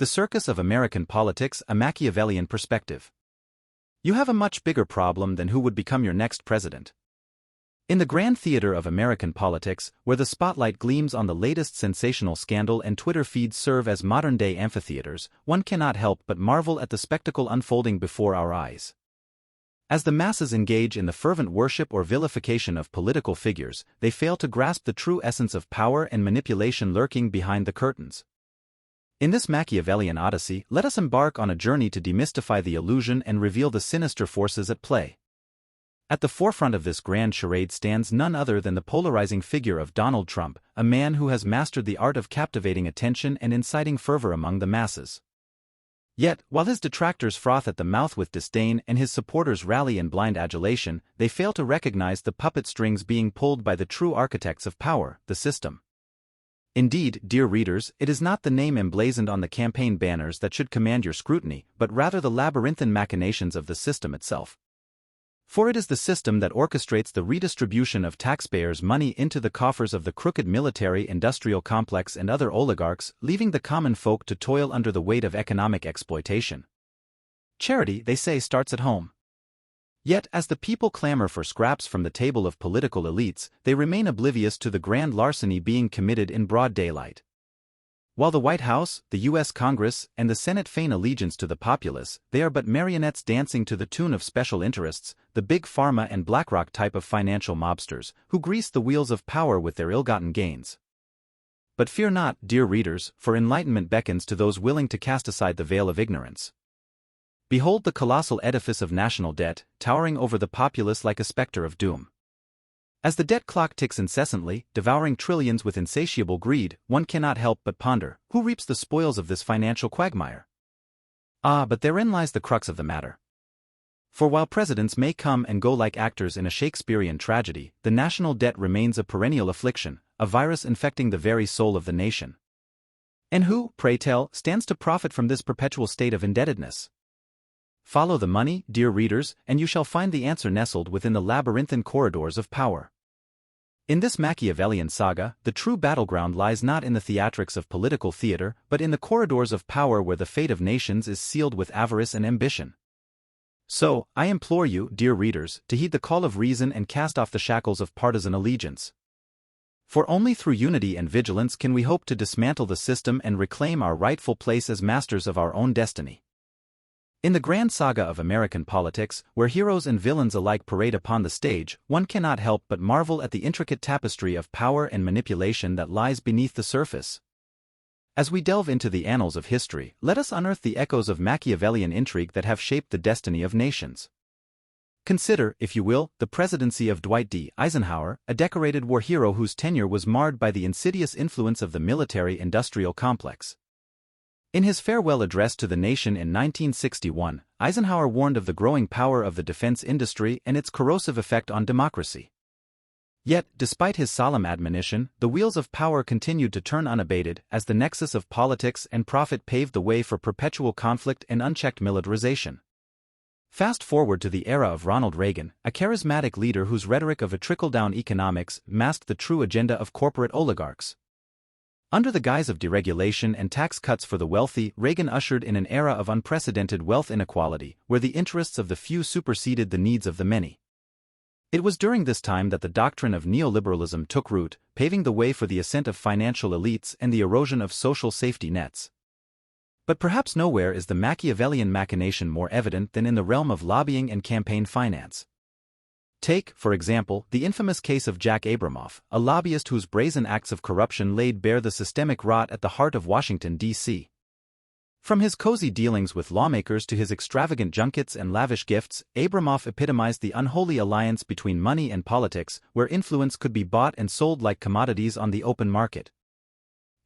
The Circus of American Politics, a Machiavellian Perspective. You have a much bigger problem than who would become your next president. In the grand theater of American politics, where the spotlight gleams on the latest sensational scandal and Twitter feeds serve as modern-day amphitheaters, one cannot help but marvel at the spectacle unfolding before our eyes. As the masses engage in the fervent worship or vilification of political figures, they fail to grasp the true essence of power and manipulation lurking behind the curtains. In this Machiavellian odyssey, let us embark on a journey to demystify the illusion and reveal the sinister forces at play. At the forefront of this grand charade stands none other than the polarizing figure of Donald Trump, a man who has mastered the art of captivating attention and inciting fervor among the masses. Yet, while his detractors froth at the mouth with disdain and his supporters rally in blind adulation, they fail to recognize the puppet strings being pulled by the true architects of power, the system. Indeed, dear readers, it is not the name emblazoned on the campaign banners that should command your scrutiny, but rather the labyrinthine machinations of the system itself. For it is the system that orchestrates the redistribution of taxpayers' money into the coffers of the crooked military-industrial complex and other oligarchs, leaving the common folk to toil under the weight of economic exploitation. Charity, they say, starts at home. Yet, as the people clamor for scraps from the table of political elites, they remain oblivious to the grand larceny being committed in broad daylight. While the White House, the U.S. Congress, and the Senate feign allegiance to the populace, they are but marionettes dancing to the tune of special interests, the big pharma and BlackRock type of financial mobsters, who grease the wheels of power with their ill-gotten gains. But fear not, dear readers, for enlightenment beckons to those willing to cast aside the veil of ignorance. Behold the colossal edifice of national debt, towering over the populace like a specter of doom. As the debt clock ticks incessantly, devouring trillions with insatiable greed, one cannot help but ponder, who reaps the spoils of this financial quagmire? Ah, but therein lies the crux of the matter. For while presidents may come and go like actors in a Shakespearean tragedy, the national debt remains a perennial affliction, a virus infecting the very soul of the nation. And who, pray tell, stands to profit from this perpetual state of indebtedness? Follow the money, dear readers, and you shall find the answer nestled within the labyrinthine corridors of power. In this Machiavellian saga, the true battleground lies not in the theatrics of political theater, but in the corridors of power where the fate of nations is sealed with avarice and ambition. So, I implore you, dear readers, to heed the call of reason and cast off the shackles of partisan allegiance. For only through unity and vigilance can we hope to dismantle the system and reclaim our rightful place as masters of our own destiny. In the grand saga of American politics, where heroes and villains alike parade upon the stage, one cannot help but marvel at the intricate tapestry of power and manipulation that lies beneath the surface. As we delve into the annals of history, let us unearth the echoes of Machiavellian intrigue that have shaped the destiny of nations. Consider, if you will, the presidency of Dwight D. Eisenhower, a decorated war hero whose tenure was marred by the insidious influence of the military-industrial complex. In his farewell address to the nation in 1961, Eisenhower warned of the growing power of the defense industry and its corrosive effect on democracy. Yet, despite his solemn admonition, the wheels of power continued to turn unabated as the nexus of politics and profit paved the way for perpetual conflict and unchecked militarization. Fast forward to the era of Ronald Reagan, a charismatic leader whose rhetoric of a trickle-down economics masked the true agenda of corporate oligarchs. Under the guise of deregulation and tax cuts for the wealthy, Reagan ushered in an era of unprecedented wealth inequality, where the interests of the few superseded the needs of the many. It was during this time that the doctrine of neoliberalism took root, paving the way for the ascent of financial elites and the erosion of social safety nets. But perhaps nowhere is the Machiavellian machination more evident than in the realm of lobbying and campaign finance. Take, for example, the infamous case of Jack Abramoff, a lobbyist whose brazen acts of corruption laid bare the systemic rot at the heart of Washington, D.C. From his cozy dealings with lawmakers to his extravagant junkets and lavish gifts, Abramoff epitomized the unholy alliance between money and politics, where influence could be bought and sold like commodities on the open market.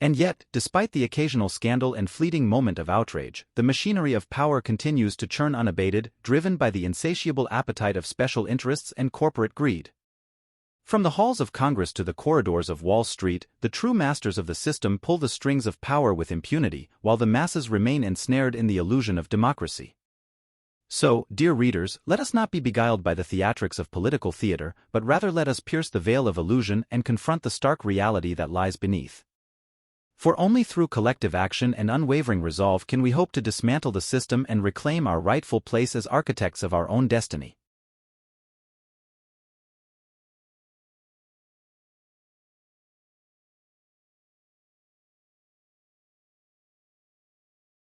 And yet, despite the occasional scandal and fleeting moment of outrage, the machinery of power continues to churn unabated, driven by the insatiable appetite of special interests and corporate greed. From the halls of Congress to the corridors of Wall Street, the true masters of the system pull the strings of power with impunity, while the masses remain ensnared in the illusion of democracy. So, dear readers, let us not be beguiled by the theatrics of political theater, but rather let us pierce the veil of illusion and confront the stark reality that lies beneath. For only through collective action and unwavering resolve can we hope to dismantle the system and reclaim our rightful place as architects of our own destiny.